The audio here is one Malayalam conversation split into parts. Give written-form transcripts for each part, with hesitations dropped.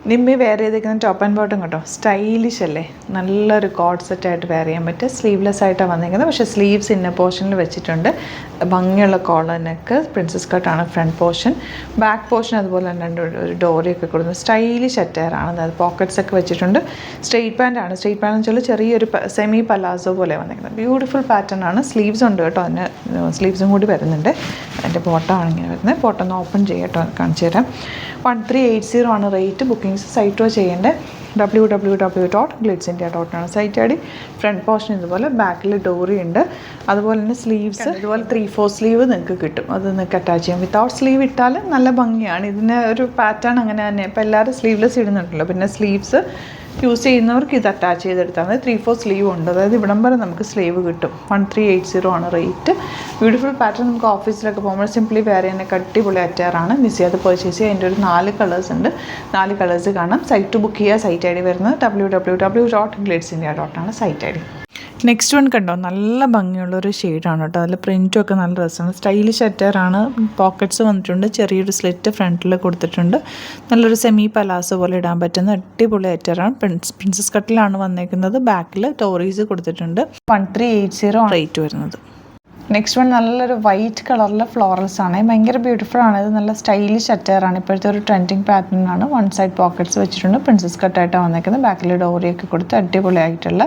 നിമ്മി വെയർ ചെയ്തേക്കുന്ന ടോപ്പ് ആൻഡ് ബോട്ടം കേട്ടോ, സ്റ്റൈലിഷ് അല്ലേ, നല്ലൊരു കോഡ് സെറ്റായിട്ട് വെയർ ചെയ്യാൻ പറ്റും. സ്ലീവ്ലെസ് ആയിട്ടാണ് വന്നിരിക്കുന്നത്, പക്ഷേ സ്ലീവ്സ് ഇന്ന പോർഷനിൽ വെച്ചിട്ടുണ്ട്. ഭംഗിയുള്ള കോളർ നെക്ക്, പ്രിൻസസ് കട്ടാണ് ഫ്രണ്ട് പോർഷൻ. ബാക്ക് പോർഷൻ അതുപോലെ തന്നെ ഒരു ഡോറിയൊക്കെ കൊടുക്കുന്നത് സ്റ്റൈലിഷ് അറ്റയറാണ്. അതായത് പോക്കറ്റ്സ് ഒക്കെ വെച്ചിട്ടുണ്ട്. സ്ട്രെയിറ്റ് പാൻ്റ് ആണ്. സ്ട്രെയിറ്റ് പാൻ്റ് എന്ന് വെച്ചാൽ ചെറിയൊരു സെമി പലാസോ പോലെ വന്നിരിക്കുന്നത്. ബ്യൂട്ടിഫുൾ പാറ്റേൺ ആണ്. സ്ലീവ്സ് ഉണ്ട് കേട്ടോ, അതിന് സ്ലീവ്സും കൂടി വരുന്നുണ്ട്. അതിൻ്റെ ബോട്ടമാണ് ഇങ്ങനെ വരുന്നത്. ബോട്ടം ഒന്ന് ഓപ്പൺ ചെയ്യട്ടോ, കാണിച്ചു തരാം. 1380 ആണ് റേറ്റ്. ബുക്കിംഗ്സ് സൈറ്റോ ചെയ്യേണ്ടത് www.glitzindia.com സൈറ്റ് ഐ ഡി. ഫ്രണ്ട് പോർഷൻ ഇതുപോലെ, ബാക്കിൽ ഡോറി ഉണ്ട്. അതുപോലെ തന്നെ സ്ലീവ്സ് ഇതുപോലെ 3/4 സ്ലീവ് നിങ്ങൾക്ക് കിട്ടും. അത് നിങ്ങൾക്ക് അറ്റാച്ച് ചെയ്യാം. വിത്തൗട്ട് സ്ലീവ് ഇട്ടാൽ നല്ല ഭംഗിയാണ്. ഇതിന് ഒരു പാറ്റേൺ അങ്ങനെ തന്നെ. ഇപ്പോൾ എല്ലാവരും സ്ലീവ്ലെസ് ഇടുന്നുണ്ടല്ലോ. പിന്നെ സ്ലീവ്സ് യൂസ് ചെയ്യുന്നവർക്ക് ഇത് അറ്റാച്ച് ചെയ്തെടുത്താൽ മതി. 3/4 സ്ലീവ് ഉണ്ട്. അതായത് ഇവിടം വരെ നമുക്ക് സ്ലീവ് കിട്ടും. 1380 ആണ് റേറ്റ്. Beautiful pattern. നമുക്ക് ഓഫീസിലൊക്കെ പോകുമ്പോൾ സിംപ്ലി വെയർ ചെയ്യാനൊക്കെ അടിപൊളി അറ്റയറാണ്. മിസ് ചെയ്യാതെ പർച്ചേസ് ചെയ്യുക. അതിൻ്റെ ഒരു 4 കളേഴ്സ് ഉണ്ട്. 4 കളേഴ്സ് കാണാം. സൈറ്റ് ബുക്ക് ചെയ്യുക. സൈറ്റ് ഐ ഡി വരുന്നത് www.glitzindia.com ആണ് സൈറ്റ് ഐ ഡി. നെക്സ്റ്റ് വൺ കണ്ടോ, നല്ല ഭംഗിയുള്ളൊരു ഷെയ്ഡാണ് കേട്ടോ. അതിൽ പ്രിൻറ്റും ഒക്കെ നല്ല രസമാണ്. സ്റ്റൈലിഷ് അറ്റയറാണ്. പോക്കറ്റ്സ് വന്നിട്ടുണ്ട്. ചെറിയൊരു സ്ലിറ്റ് ഫ്രണ്ടിൽ കൊടുത്തിട്ടുണ്ട്. നല്ലൊരു സെമി പലാസോ പോലെ ഇടാൻ പറ്റുന്ന അടിപൊളി അറ്റയറാണ്. പ്രിൻസസ് കട്ടിലാണ് വന്നേക്കുന്നത്. ബാക്കിൽ ടോറീസ് കൊടുത്തിട്ടുണ്ട്. 1380 റേറ്റ് വരുന്നത്. നെക്സ്റ്റ് വൺ നല്ലൊരു വൈറ്റ് കളറിലെ ഫ്ലോറൽസ് ആണ്. ഭയങ്കര ബ്യൂട്ടിഫുൾ ആണ്. ഇത് നല്ല സ്റ്റൈലിഷ് അറ്റയറാണ്. ഇപ്പോഴത്തെ ഒരു ട്രെൻഡിങ് പാറ്റേൺ ആണ്. വൺ സൈഡ് പോക്കറ്റ്സ് വെച്ചിട്ടുണ്ട്. പ്രിൻസസ് കട്ടായിട്ടാണ് വന്നേക്കുന്നത്. ബാക്കിൽ ഡോറിയൊക്കെ കൊടുത്ത് അടിപൊളിയായിട്ടുള്ള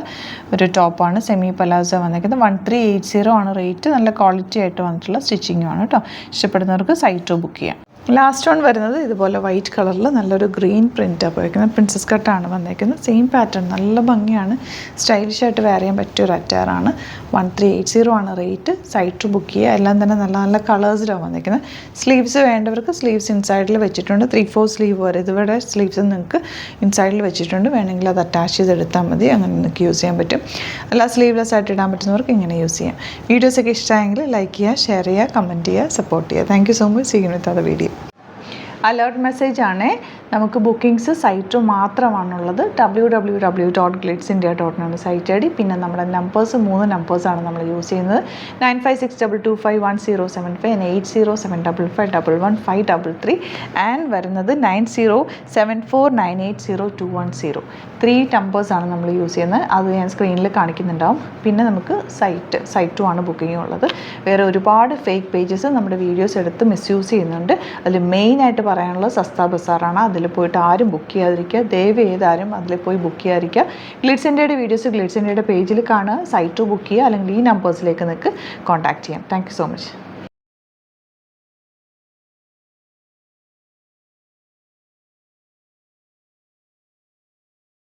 ഒരു ടോപ്പാണ്. സെമി പലാസോ വന്നേക്കുന്നത്. 1380 ആണ് റേറ്റ്. നല്ല ക്വാളിറ്റി ആയിട്ട് വന്നിട്ടുള്ള സ്റ്റിച്ചിങ്ങും ആണ് കേട്ടോ. ഇഷ്ടപ്പെടുന്നവർക്ക് സൈറ്റ് ബുക്ക് ചെയ്യാം. ലാസ്റ്റ് വൺ വരുന്നത് ഇതുപോലെ വൈറ്റ് കളറിൽ നല്ലൊരു ഗ്രീൻ പ്രിൻ്റാണ് പോയിരിക്കുന്നത്. പ്രിൻസസ് കട്ടാണ് വന്നേക്കുന്നത്. സെയിം പാറ്റേൺ, നല്ല ഭംഗിയാണ്. സ്റ്റൈലിഷായിട്ട് വെയർ ചെയ്യാൻ പറ്റിയൊരു അറ്റയറാണ്. 1380 ആണ് റേറ്റ്. സൈറ്റ് ബുക്ക് ചെയ്യുക. എല്ലാം തന്നെ നല്ല നല്ല കളേഴ്സിലാണ് വന്നിരിക്കുന്നത്. സ്ലീവ്സ് വേണ്ടവർക്ക് സ്ലീവ്സ് ഇൻസൈഡിൽ വെച്ചിട്ടുണ്ട്. 3/4 സ്ലീവ് വരെ ഇതുവരെ സ്ലീവ്സ് നിങ്ങൾക്ക് ഇൻസൈഡിൽ വെച്ചിട്ടുണ്ട്. വേണമെങ്കിൽ അത് അറ്റാച്ച് ചെയ്തെടുത്താൽ മതി. അങ്ങനെ നിങ്ങൾക്ക് യൂസ് ചെയ്യാൻ പറ്റും. അല്ല സ്ലീവ്ലെസ് ആയിട്ട് ഇടാൻ പറ്റുന്നവർക്ക് ഇങ്ങനെ യൂസ് ചെയ്യാം. വീഡിയോസൊക്കെ ഇഷ്ടമായെങ്കിൽ ലൈക്ക് ചെയ്യുക, ഷെയർ ചെയ്യുക, കമൻറ്റ് ചെയ്യുക, സപ്പോർട്ട് ചെയ്യുക. Thank you so much. See you with other video. Alert message ആണ്. നമുക്ക് ബുക്കിംഗ്സ് സൈറ്റ് മാത്രമാണുള്ളത്. www.glitzindia.com site ID D. പിന്നെ നമ്മുടെ നമ്പേഴ്സ് 3 നമ്പേഴ്സാണ് നമ്മൾ യൂസ് ചെയ്യുന്നത്. 9562251075 and 8075551533 ആൻഡ് വരുന്നത് 9074980210. 3 നമ്പേഴ്സാണ് നമ്മൾ യൂസ് ചെയ്യുന്നത്. അത് ഞാൻ സ്ക്രീനിൽ കാണിക്കുന്നുണ്ടാവും. പിന്നെ നമുക്ക് സൈറ്റും ആണ് ബുക്കിംഗ് ഉള്ളത്. വേറെ ഒരുപാട് ഫേക്ക് പേജസ് നമ്മുടെ വീഡിയോസ് എടുത്ത് മിസ്യൂസ് ചെയ്യുന്നുണ്ട്. അതിൽ മെയിനായിട്ട് പറയാനുള്ളത് സസ്ത ബസാറാണ്. അതിൽ പോയിട്ട് ആരും ബുക്ക് ചെയ്യാതിരിക്കുക. ദയവ് ചെയ്താരും അതിൽ പോയി ബുക്ക് ചെയ്യാതിരിക്കുക. ഗ്ലിറ്റ്സ് ഇന്ത്യയുടെ വീഡിയോസ് ഗ്ലിറ്റ്സ് ഇന്ത്യയുടെ പേജിൽ കാണുക. സൈറ്റ് ബുക്ക് ചെയ്യുക. അല്ലെങ്കിൽ ഈ നമ്പേഴ്സിലേക്ക് നിങ്ങൾക്ക് കോൺടാക്ട് ചെയ്യാം. Thank you so much.